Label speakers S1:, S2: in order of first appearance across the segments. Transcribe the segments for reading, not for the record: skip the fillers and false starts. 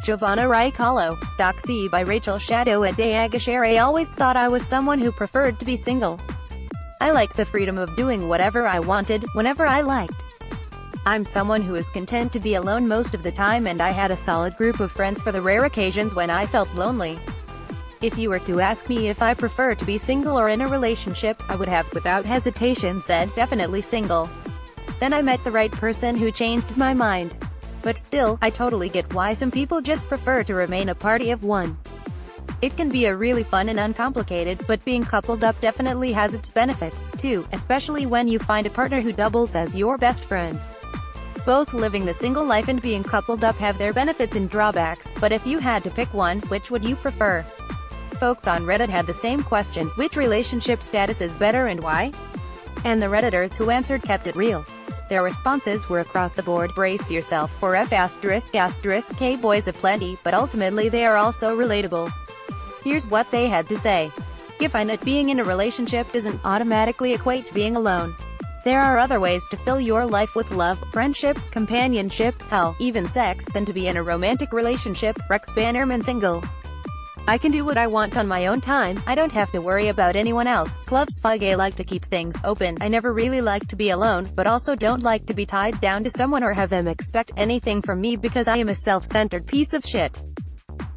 S1: Jovana Rikalo, Stocksy by Rachel Shatto at agoShareI always thought I was someone who preferred to be single. I liked the freedom of doing whatever I wanted, whenever I liked. I'm someone who is content to be alone most of the time, and I had a solid group of friends for the rare occasions when I felt lonely. If you were to ask me if I prefer to be single or in a relationship, I would have without hesitation said, definitely single. Then I met the right person who changed my mind. But still, I totally get why some people just prefer to remain a party of one. It can be a really fun and uncomplicated, but being coupled up definitely has its benefits, too, especially when you find a partner who doubles as your best friend. Both living the single life and being coupled up have their benefits and drawbacks, but if you had to pick one, which would you prefer? Folks on Reddit had the same question, which relationship status is better and why? And the Redditors who answered kept it real. Their responses were across the board. Brace yourself for F***K boys aplenty, but ultimately they are also relatable. Here's what they had to say. You find that being in a relationship doesn't automatically equate to being alone. There are other ways to fill your life with love, friendship, companionship, hell, even sex, than to be in a romantic relationship. Rex Bannerman single. I can do what I want on my own time, I don't have to worry about anyone else. Clubs I like to keep things open, I never really like to be alone, but also don't like to be tied down to someone or have them expect anything from me because I am a self-centered piece of shit.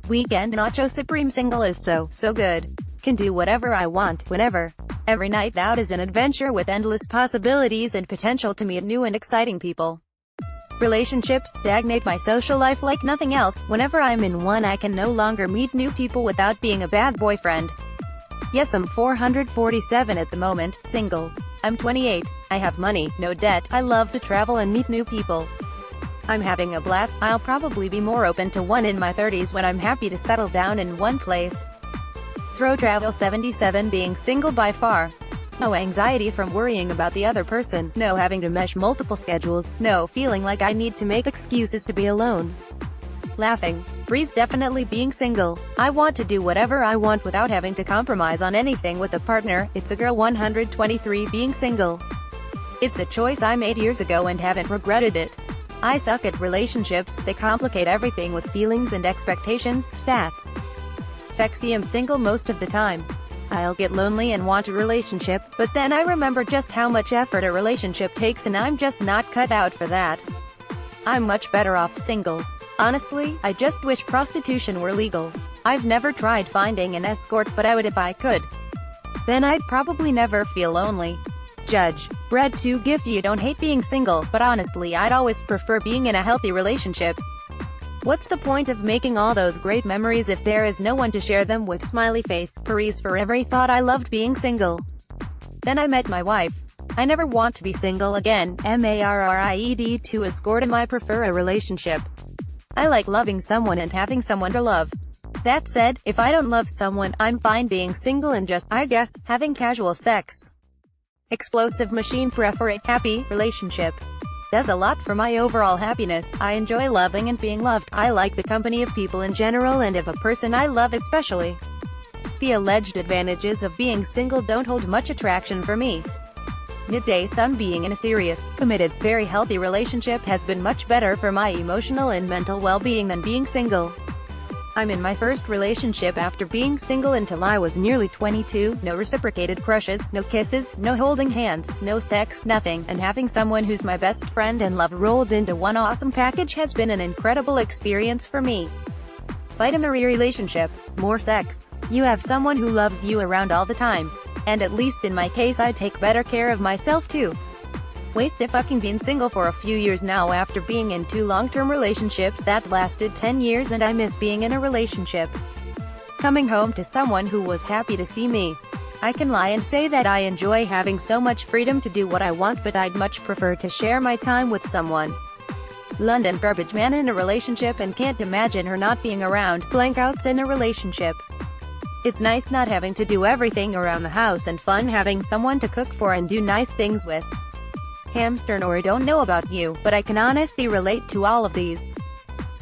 S1: Weekend Nacho Supreme single is so good. Can do whatever I want, whenever. Every night out is an adventure with endless possibilities and potential to meet new and exciting people. Relationships stagnate my social life like nothing else. Whenever I'm in one, I can no longer meet new people without being a bad boyfriend. Yes, I'm 447 at the moment, single. I'm 28. I have money, no debt. I love to travel and meet new people. I'm having a blast. I'll probably be more open to one in my 30s when I'm happy to settle down in one place. Throw travel 77 being single by far. No anxiety from worrying about the other person, no having to mesh multiple schedules, no feeling like I need to make excuses to be alone. Laughing. Breeze definitely being single. I want to do whatever I want without having to compromise on anything with a partner. It's a girl 123 being single. It's a choice I made years ago and haven't regretted it. I suck at relationships, they complicate everything with feelings and expectations. Stats. Sexy. I'm single most of the time. I'll get lonely and want a relationship, but then I remember just how much effort a relationship takes and I'm just not cut out for that. I'm much better off single. Honestly, I just wish prostitution were legal. I've never tried finding an escort, but I would if I could. Then I'd probably never feel lonely. Judge. Bread to GIF. You don't hate being single, but honestly I'd always prefer being in a healthy relationship. What's the point of making all those great memories if there is no one to share them with? Smiley face. Paris for every thought I loved being single. Then I met my wife. I never want to be single again. Married to escort him. I prefer a relationship. I like loving someone and having someone to love. That said, if I don't love someone, I'm fine being single and just, I guess, having casual sex. Explosive machine. Prefer a happy relationship. Does a lot for my overall happiness. I enjoy loving and being loved. I like the company of people in general and of a person I love especially. The alleged advantages of being single don't hold much attraction for me. Midday sun. Being in a serious, committed, very healthy relationship has been much better for my emotional and mental well-being than being single. I'm in my first relationship after being single until I was nearly 22, no reciprocated crushes, no kisses, no holding hands, no sex, nothing, and having someone who's my best friend and love rolled into one awesome package has been an incredible experience for me. Vitamin E relationship. More sex. You have someone who loves you around all the time. And at least in my case I take better care of myself too. Waste. Fucking been single for a few years now after being in 2 long-term relationships that lasted 10 years and I miss being in a relationship. Coming home to someone who was happy to see me. I can lie and say that I enjoy having so much freedom to do what I want, but I'd much prefer to share my time with someone. London garbage man in a relationship and can't imagine her not being around. Blankouts in a relationship. It's nice not having to do everything around the house and fun having someone to cook for and do nice things with. Hamster. Or I don't know about you, but I can honestly relate to all of these.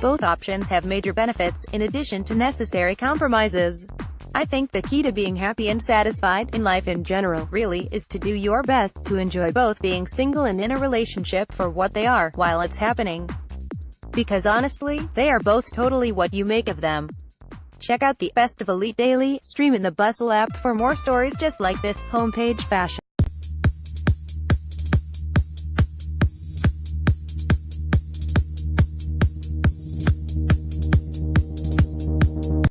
S1: Both options have major benefits, in addition to necessary compromises. I think the key to being happy and satisfied in life in general, really, is to do your best to enjoy both being single and in a relationship for what they are, while it's happening. Because honestly, they are both totally what you make of them. Check out the Best of Elite Daily stream in the Bustle app for more stories just like this. Homepage fashion.